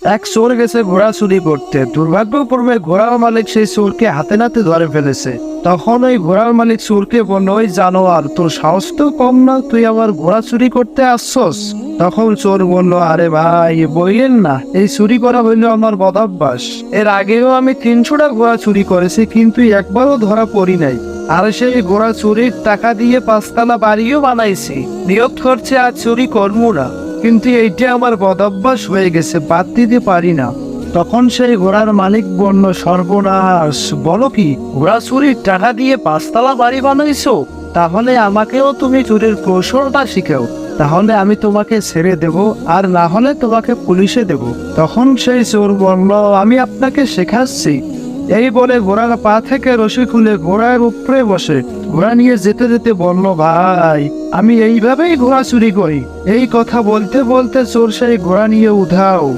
এক চোর গেছে ঘোড়া চুরি করতে। দুর্ভাগ্যক্রমে ঘোড়ার মালিক সেই চোরকে হাতে নাতে ধরে ফেলেছে। তখন ওই ঘোড়ার মালিক চোরকে বলল, ওই জানোয়ার, তোর সাহস তো কম না, তুই আমার ঘোড়া চুরি করতে আসছস? তখন চোর বলল, আরে ভাই বললেন না, এই চুরি করা হইল আমার বদভ্যাস। এর আগেও আমি 300টা ঘোড়া চুরি করেছি, কিন্তু একবারও ধরা পড়ি নাই। আর সেই ঘোড়া চুরির টাকা দিয়ে 5তলা বাড়িও বানাইছি। নিয়ত করছে আর চুরি করবো না, কিন্তু এইটা আমার বদভ্যাস হয়ে গেছে, বাদ দিতে পারি না। তখন সেই ঘোড়ার মালিক বলল, সর্বনাশ, বলো কি, ঘোড়া চুরির টাকা দিয়ে 5তলা বাড়ি বানাইছো? তাহলে আমাকেও তুমি চুরির কৌশলটা শিখাও, তাহলে আমি তোমাকে ছেড়ে দেব, আর না হলে তোমাকে পুলিশে দেব। তখন সেই চোর বলল, আমি আপনাকে শেখাচ্ছি। এই বলে ঘোড়ার পা থেকে রশি খুলে ঘোড়ার উপরে বসে ঘোড়া নিয়ে যেতে যেতে বলল, ভাই আমি এইভাবেই ঘোড়া চুরি করি। এই কথা বলতে বলতে চোর সেই ঘোড়া নিয়ে উধাও।